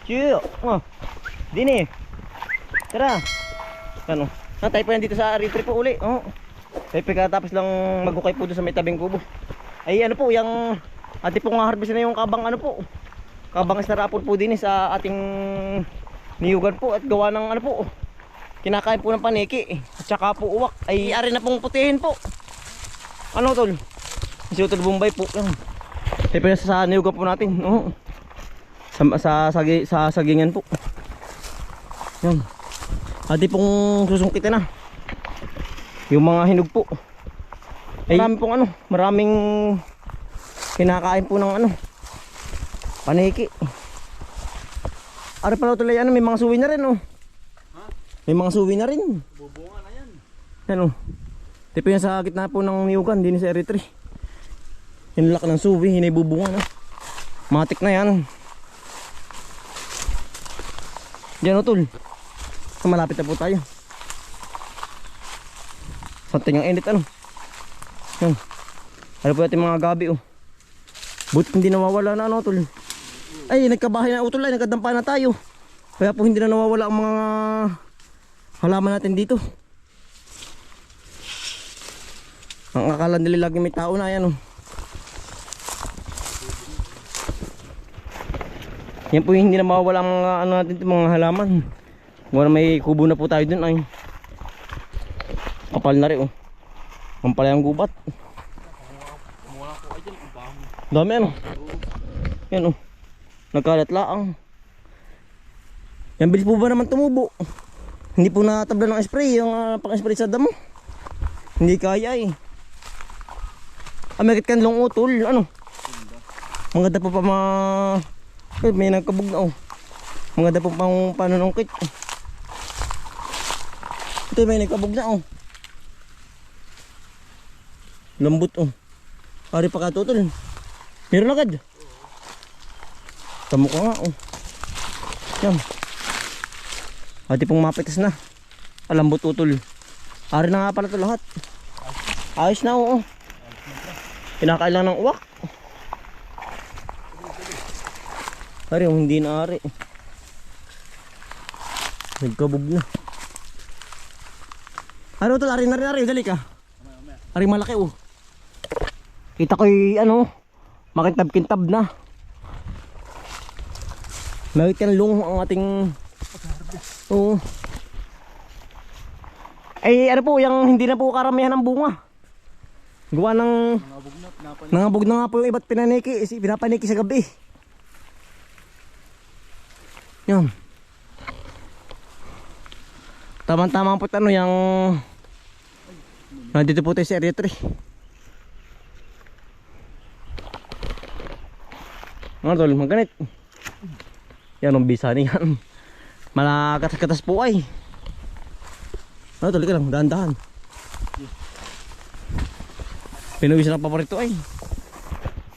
Chiyo. Oh. Dini. Tara. Ano? Tayo po yan dito sa retreat po uli. Oh. Tayo pagkatapos lang magukay po doon sa may tabing kubo. Ay ano po, yung ati pong harvest na yung kabang ano po. Kabang starapol po din sa ating niyugan po at gawa ng ano po. Kinakain po ng paniki at saka po uwak. Ay ari na pong putihin po. Ano tol? Si Utol Bombay po. Yan. Tayo sa niyugan po natin. Oh. Sa sagingan po. Yan. Ati pong susungkitin na. Yung mga hinog po. Ay, marami pong ano, maraming kinakain po ng ano, paniki. Ari pala tuloy ano, may mga suwi na rin oh. Ha? May mga suwi na rin. Bubunga na yan. Yan oh. Tipo yan sa gitna po ng niyugan, din sa Eritrea. Yung laki ng suwi, hinibubunga no. Matik na yan. Diyan oh tol. Malapit na po tayo. Santing ang init ano. Yan. Ano po natin mga gabi oh. Buti hindi nawawala na ano tol. Ay nagkabahay na utol ay nagkadampa na tayo. Kaya po hindi na nawawala ang mga halaman natin dito. Ang akala nila lagi may tao na yan oh. Yan po hindi na mawawala ang mga ano natin mga halaman. Wala may kubo na po tayo dun ay. Kapal na rin oh. Pampalay ang gubat. Dami ano. Yan oh. Nagkalat laang. Yan bilis po ba naman tumubo. Hindi po natabla ng spray. Yung pang-spray sa damo. Hindi kaya eh. Amekit kan long utol. Ano? Maganda pa may nagkabog na oh. Maganda pa pang panunungkit. Ito may nagkabog na oh. Lambot oh. Pari pa katutol. Meron agad. Tamo ka nga oh. Yan. Ati pong mapitas na. Lambot utol. Ari na nga pala ito lahat. Ayos na oh. Kinakailan ng uwak. Ari oh, hindi na ari. Nagkabog na. Ano tol? Ari na rin ari. Dali ka. Ari malaki oh. Kita ko'y ano, makintab-kintab na. Lagit yan lung ang ating oo. Ay ano po, yung hindi na po karamihan ng bunga. Gawa ng nangabog na nga po yung iba't pinapaniki sa gabi. Yan. Tama-tama po ano yung nandito po tayo sa area 3. Mga tol, magganit. Yan ang bisa niyan. Malakatas-katas po ay. Ano tol, ka lang, dahan-dahan. Pinuwis na paborito ay.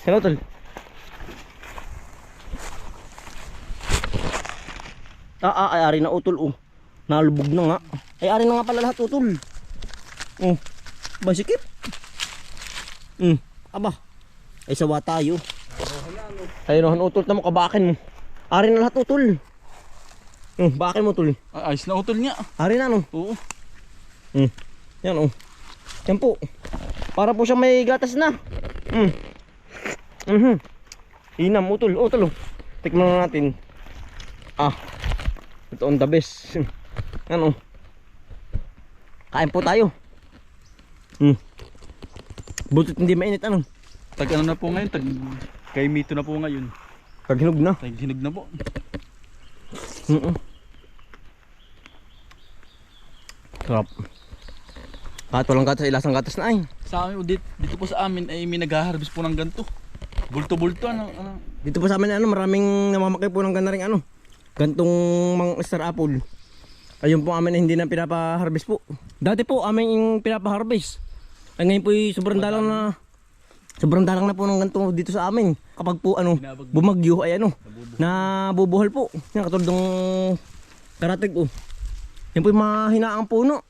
Hello tol. Ay ari na utol oh. Nalubog na nga. Ay ari na nga pala lahat utol. Oh. Basikip. Aba. Ay sawa tayo. Ayun oh, utol na mo kabakin mo. Ari na lahat utol. Bakin mo tol. Ayos na utol nga. Ari na no. Oo. Yan oh. Yan po. Para po siya may gatas na. Inam utol. Utol oh. Tikman na natin. Ito on the best. Yan oh. Kain po tayo. Butit hindi mainit ano. Tag ano na po ngayon, tag kay mito na po ngayon. Tag hinog na. Tag hinog na po. Sarap. Kahit walang gatas, ilasang gatas na ay. Sa amin, dito po sa amin ay may nag-harvest po ng ganito. Bulto-bulto ano. Dito po sa amin ano, maraming namamakay po ng ganaring ano. Gantong mga star apple. Ayun po amin hindi na pinapa-harvest po. Dati po amin yung pinapa-harvest. Ay ngayon po sobrang dalang na. Sobrang dalang na po ng ganito dito sa amin. Kapag po ano, bumagyo ay ano, nabubuhal po. Yan katulad ng karatig oh. Yan po yung mga hinaang puno.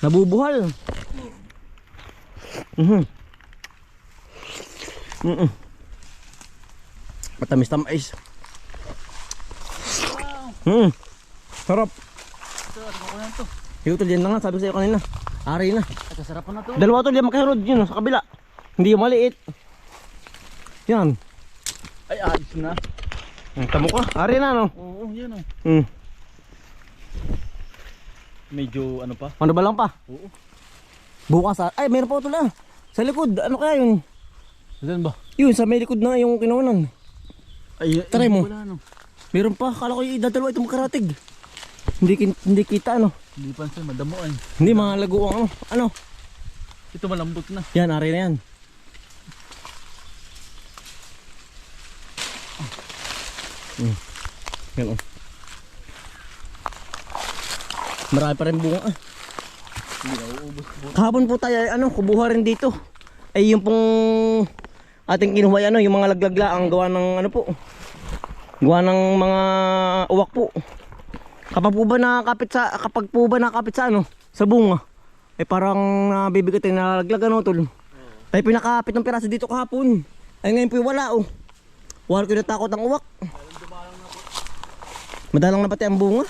Nabubuhal. Matamis tamis. Wow. Sarap. Ito, ano ko na to? Yung tol, yan na nga, sabi sa'yo kanina. Ari na. Ito, sarap na to. Dalawa tol, yan magkasunod yun sa kabila. Hindi yung maliit. Yan. Ay, ayos na. Tamo ka. Ari na, no? Oo, yan o. Medyo ano pa? Ano ba lang pa? Oo. Bukas ay, meron pa tol ah. Sa likod, ano kaya yun? Saan ba? Yun, sa may likod na yung kinunan. Ay, Try mo. wala, no? Meron pa, kala ko yung dadalawa itong makaratig. Hindi kita ano. Hindi pansin, madamo ay. Hindi mga lago ang ano. Ano? Ito malambot na. Yan, ari na yan. Yan oh. Marami pa rin bunga ah. Hindi na uubos po. Kahapon po tayo ay ano, kubuha rin dito. Ay yung pong ating kinuha ano, yung mga laglagla ang gawa ng ano po. Gawa ng mga uwak po. Kapag po ba nakakapit sa ano, sa bunga, ay parang nabibigat tayo na laglag ano tol. Tayo pinakapit ng piraso dito kahapon. Ay ngayon po wala oh. Wala ko natakot ang uwak. Madalang na pati ang bunga.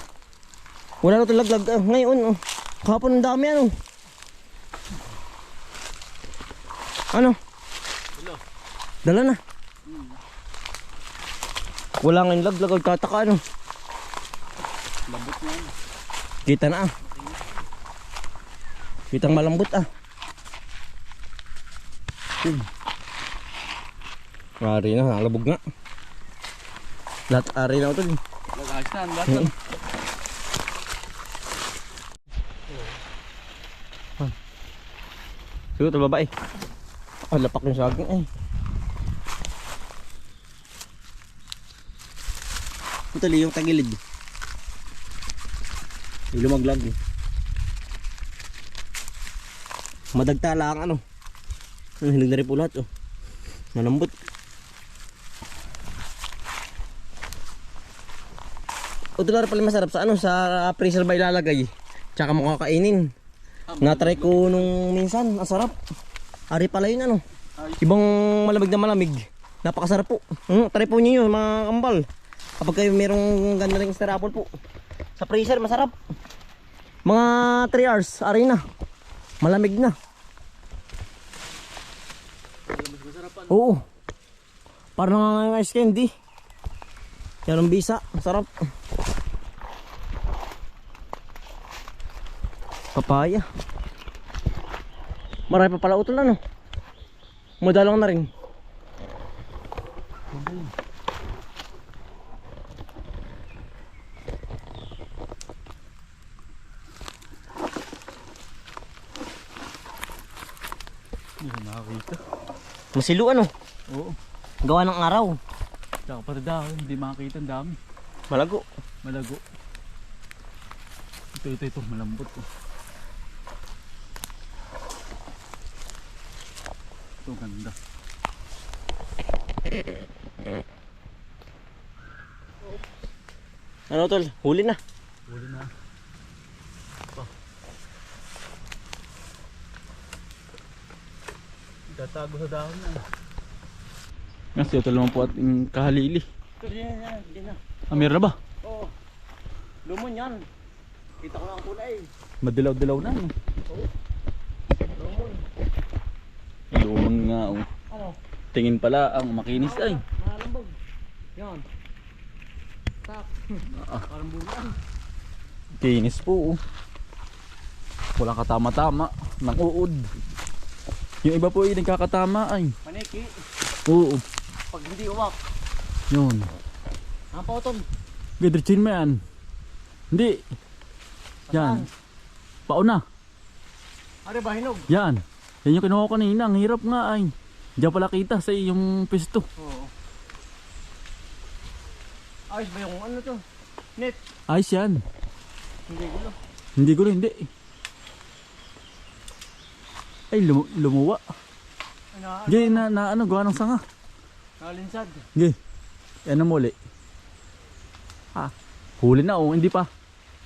Wala na ito laglag ngayon oh. Kahapon ang dami ano. Ano? Dala na. Wala nga yung laglag, tataka ano. Lambot na yan. Kita na ah. Kitang malambot ah. Ari na, nalabog nga. Lahat ari na ito. Lagayos na, lahat na. Siguro ito babae. Ah, lapak yung saging ay. Ito yung tagilid. Ilumaglag eh. Madagtala ang ano. Hilig na rin po lahat oh. Malambot. O ito na rin pala masarap sa ano, sa freezer ba ilalagay. Tsaka mo kakainin. Na-try ko nung minsan, ang sarap. Ari pala yun ano. Ibang malamig na malamig. Napakasarap po. Try po niyo yun mga kambal. Kapag kayo merong ganda ring styrofoam po. Sa freezer masarap. Mga 3 hours, ari na. Malamig na. Oo. Parang nga ice candy. Yan ang bisa, masarap. Papaya. Marami pa pala utol ano. Madalang na rin. Hindi ko makakita. Masilo ano. Oo. Gawa ng araw. Tsaka pati dahon, hindi makakita, ang dami. Malago. Malago. Ito, malambot oh. Ito, ganda. Ano tol? Huli na. Huli na. Tatago sa dahon na. Kasi ito naman po ating kahalili. Hindi na. Meron na ba? Oo. Lumon yan. Kita ko lang ang kulay. Madilaw-dilaw na. No? Oo. Lumon. Lumon nga oh. Ano? Tingin pala ang makinis ay. Malambog. Yan. Tak. Parang bulan. Kinis po oh. Walang katama-tama ng uod. Yung iba po ay nagkakatama ay. Paniki. Oo. Pag hindi uwak. Yun. Ang pauton. Gidritsin mo yan. Hindi. Yan. Pauna. Ari ba hinog? Yan. Yan yung kinuha ko kanina. Ang hirap nga ay. Diyan pala kita sa iyong pisto. Oo. Ayos ba yung ano to? Net. Ayos yan. Hindi gulo. Hindi gulo, hindi. Ay, lumuwa. Hindi, na ano, gawa ng sanga. Nalinsad. Hindi. Yan ang muli. Ah, huli na oh, hindi pa.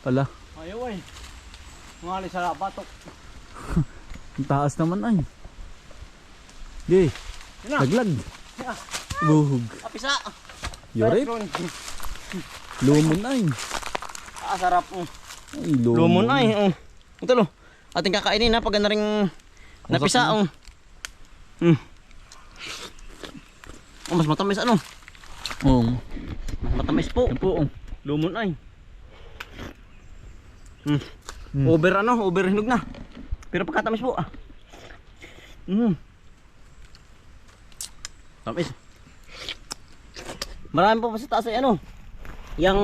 Pala. Ayaw ay. Mga sa batok. Ang taas naman ay. Hindi. Yun na. Laglag. Yeah. Buhog. Apisa. Yurit. Lumon ay. Sarap. Ay, Lumon ay. Ito lo. Ating kakainin na pag na rin napisa. Mas matamis ano? Oo. Mas matamis po. Yan po. Lumon ay. Over hinog na. Pero pagkatamis po. Tamis. Marami po pa sa taas ay ano. Yang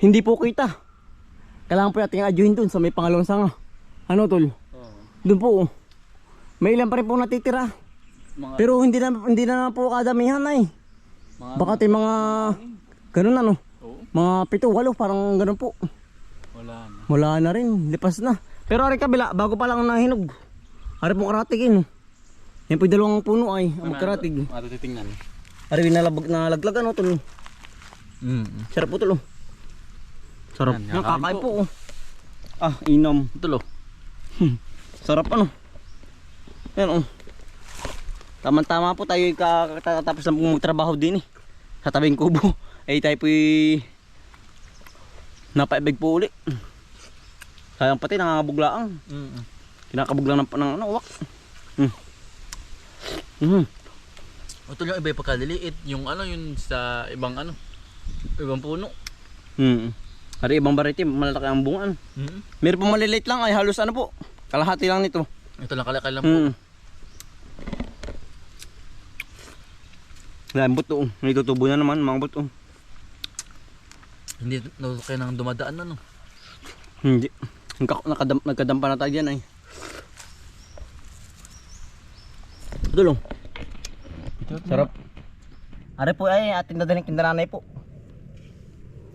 hindi po kita. Kailangan po natin adjuhin dun sa may pangalawang sanga. Ano tol? Doon po. May ilan pa rin po natitira. Pero hindi na po kadamihan ay. Baka tayo mga ganun ano. Mga 7, 8 parang ganun po. Wala na rin, lipas na. Pero ari kabila, bago pa lang nahinog. Ari po karatigin. Yan po yung dalawang puno ay, ang magkaratig. Matutitingnan. Ari nalaglag ano tol. Sarap po tol. Sarap. Yan, Nakakain po. Inom. Ito lo. Sarap ano. Yan Tama-tama po tayo kakatapos lang pong magtrabaho din sa tabing kubo. Ay tayo po napaibig po uli. Sayang pati nangangabuglaang. Kinakabuglang ng uwak. Ito yung iba yung pagkaliliit. Yung yun sa ibang ibang puno. Ari ibang variety, malalaki ang bunga. Meron po maliliit lang ay halos po. Kalahati lang nito. Ito lang kalakal lang po. Lambot to. May tutubo na naman mga buto. Hindi kayo nang dumadaan Hindi. Nagkadampa na tayo dyan ay. Ito lang. Sarap. Ari po ay ating dadaling kindaranay po.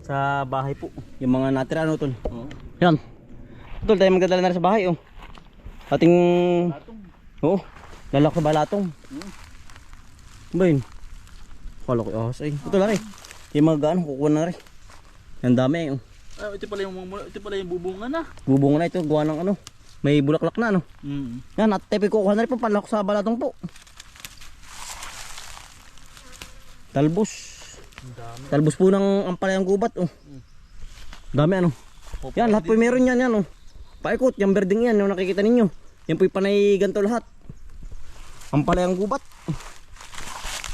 Sa bahay po. Yung mga natira tol. Yan. Tol tayo magdadala na rin sa bahay Ating lalak sa balatong. Ba yun? Kala ko ahas ay. Ito lang rin. Yung mga kukuha na rin. Yan dami ito pala yung bubungan na. Bubungan na ito, gawa ng may bulaklak na Yan, at tepe kukuha na rin po, palak sa balatong po. Talbos. Talbos po ng ampalayang gubat Dami Yan, lahat po meron yan Paikot, yung berding yan, yung nakikita ninyo. Yan po yung panay ganito lahat. Ampalayang gubat.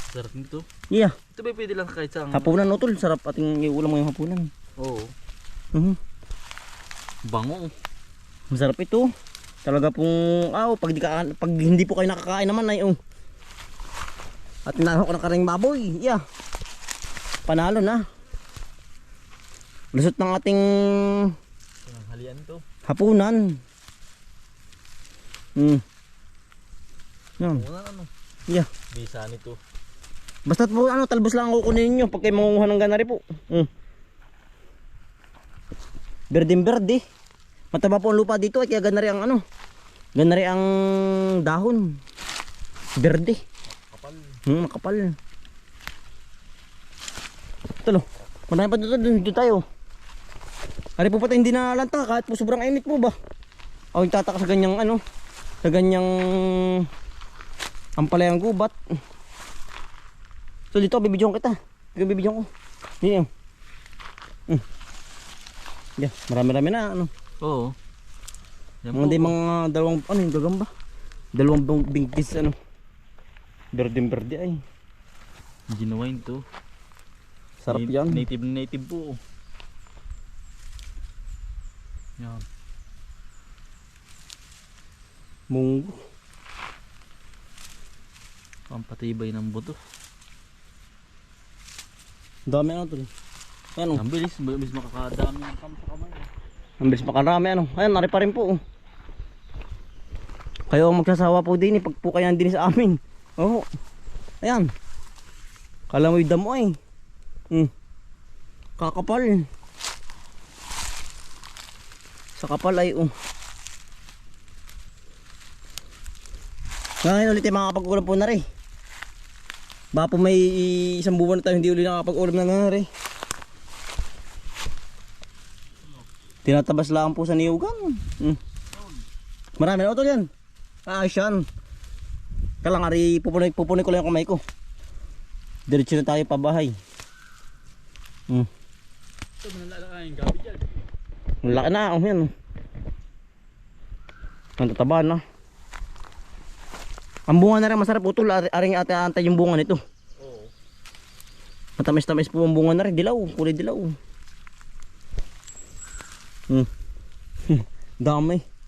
Sarap nito. Yeah. Ito ba pwede lang kahit sa Hapunan tol, sarap ating iulam ngayong hapunan. Oo. Bango. Masarap ito. Talaga pong pag hindi po kayo nakakain naman ay At tinanong ko na karing baboy. Yeah. Panalo na. Lusot ng ating halian to. Hapunan. Yan. Yeah. Bisa nito. Basta po talbos lang ang kukunin niyo pag kayo mangunguha ng ganari po. Berdeng berde. Mataba po ang lupa dito at kaya ganari ang ganari ang dahon. Berde. Kapal. Makapal. Ito lo. Marami pa dito tayo. Ari po pati hindi na lanta kahit po sobrang init po ba. Ako yung tataka sa ganyang sa ganyang ampalayang gubat. So dito bibidyon kita. Bibidyon ko. Yan. Yeah, marami-rami na Oo. Mga dalawang yung gagamba. Dalawang bingkis Berde ay. Genuine to. Sarap yan. Native po. Yan. Munggo. Pampatibay ng buto. Dami tol. Ang bilis makakadami ng kampo kamay. Ang bilis makarami Ayan, nari pa rin po. Kayo ang magsasawa po din pag po kayo din sa amin. Ayan. Kala mo yung damo ay. Kakapal. Sa kapal ay Ngayon ulit yung makakapag-ulam po na rin. Baka po may isang buwan na tayo hindi ulit nakakapag-ulam na rin. Tinatabas lang po sa niyugan. Marami na utol yan. Siyan. Kalang ari pupunay ko lang yung kamay ko. Diretso na tayo pa bahay. Ito, manalala yung gabi dyan. Ang laki na, oh yan. Ang tataba na. Ang bunga na rin masarap utol, aring ate antay yung bunga nito. Oo. Matamis-tamis po ang bunga na rin, dilaw, kulay dilaw. Dami.